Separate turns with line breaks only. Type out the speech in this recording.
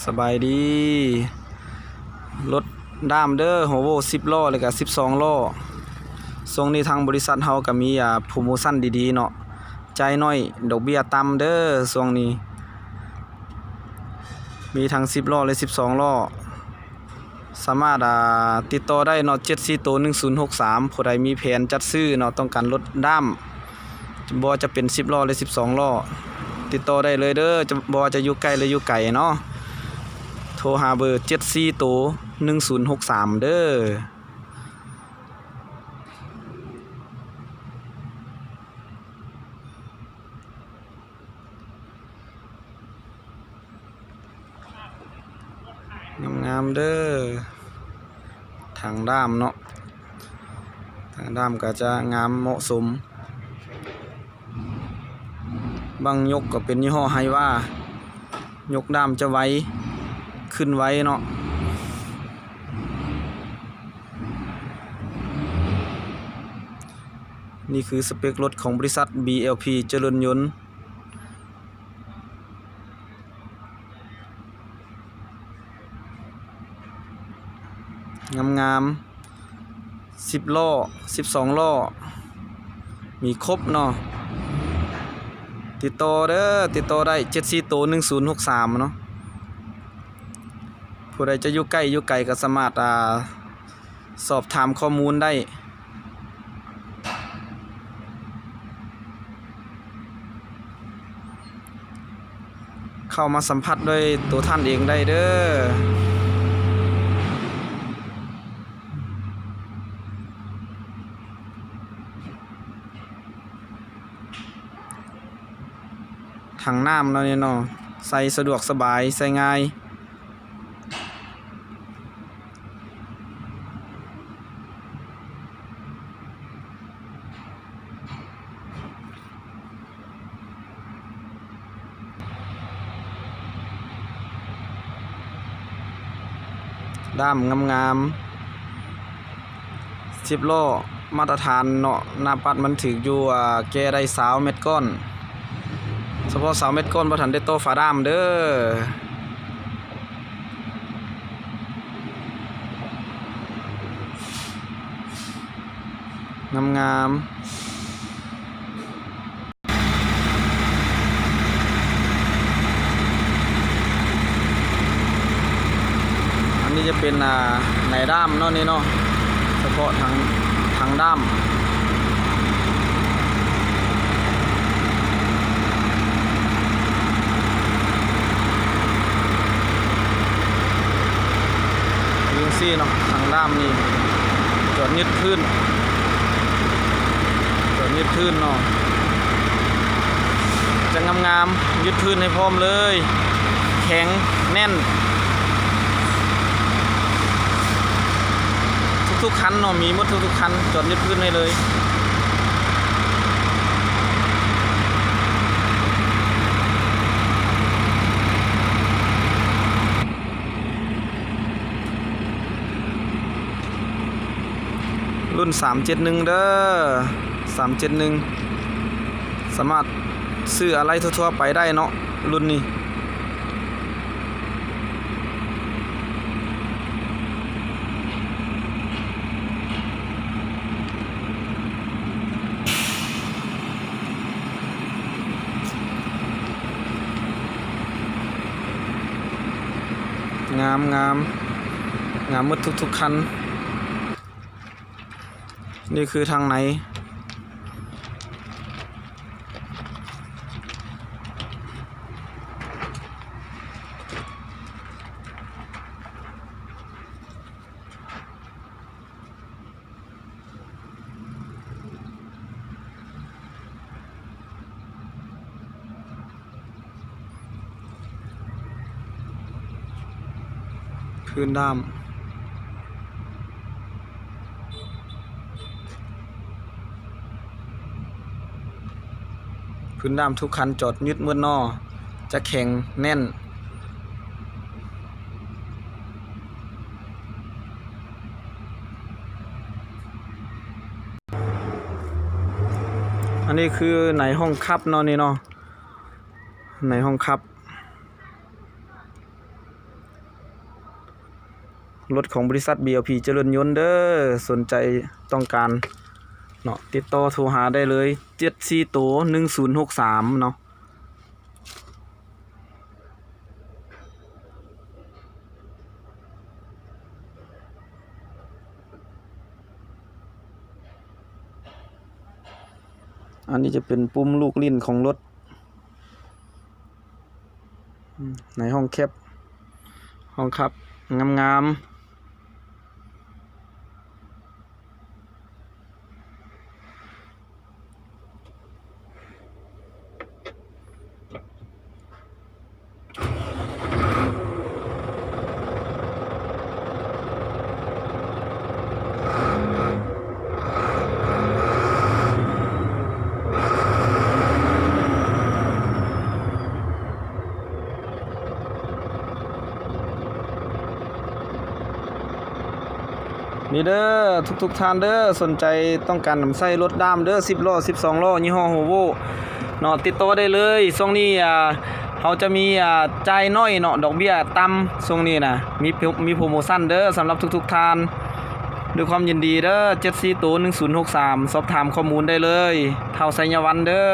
สบายดีรถด้ามเด้อโฮโว10ล้อแล้วก็12ล้อทรงนี้ทางบริษัทเฮาก็มีโปรโมชั่นดีๆเนาะใจายน้อยดอกเบี้ยต่ำเด้อทรงนี้มีทั้ง10ล้อและ12ล้อสามารถติดต่อได้เนาะ741063ผู้ใดมีแผนจัดซื้อเนาะต้องการรถด้ามบ่จะเป็น10ล้อหรือ12ล้อติดต่อได้เลยเด้อบ่จะอยู่ใกล้หรืออยู่ไกลเนาะโทรหาเบอร์741063เด้องามๆเด้อทางด้ามเนาะทางด้ามก็จะงามเหมาะสมบางยกก็เป็นยี่ห้อไฮว่ายกด้ามจะไว้ขึ้นไว้เนาะนี่คือสเปครถของบริษัท BLP เจริญยนต์งามๆ10ล้อ12ล้อมีครบเนาะติดต่อเด้อติดต่อได้741063เนาะผู้ใดจะอยู่ใกล้อยู่ไกลก็สามารถสอบถามข้อมูลได้เข้ามาสัมผัสด้วยตัวท่านเองได้เด้อถังน้ำเนาะเนี่ยเนาะใส่สะดวกสบายใส่ง่ายด้ามงามๆ10ล้อมาตรฐานเนาะหน้าปัดมันถืออยู่แกได้20เม็ดก้อนเฉพาะ20เม็ดก้อนบ่ทันได้โตฝาด้ามเด้องามๆอันนี้จะเป็นในด้ามเนาะนี่เนาะเฉพาะทางด้ามซี่เนาะทางด้ามนี่จอดยึดพื้นเนาะจะงามๆยึดพื้นให้พร้อมเลยแข็งแน่นทุกคันเนาะมีหมดทุกคันจอดยึดพื้นให้เลยรุ่น371เด้อ371สามารถซื้ออะไรทั่วๆไปได้เนาะรุ่นนี้งามหมดทุกคันนี่คือทางไหนพื้นด้ามทุกคันจอดยึดมืดนอจะแข็งแน่นอันนี้คือในห้องคับเนาะนี่เนาะในห้องคับ รถของบริษัท BLP เจริญยนต์เด้อสนใจต้องการเนาะติดต่อโทรหาได้เลย74โต1063เนาะอันนี้จะเป็นปุ่มลูกลิ้นของรถในห้องแคบห้องขับงามๆนี่เด้อทุกท่านเด้อสนใจต้องการนำใส่รถด้ามเด้อ10ล้อ12ล้อยี่ห้อโฮโวเนาะติดต่อได้เลยช่วงนี้เขาจะมีจ่ายน้อยเนาะดอกเบี้ยต่ำช่วงนี้นะมีโปรโมชั่นเด้อสำหรับทุกท่านด้วยความยินดีเด้อ74โต1063สอบถามข้อมูลได้เลยเท่าไสยวันเด้อ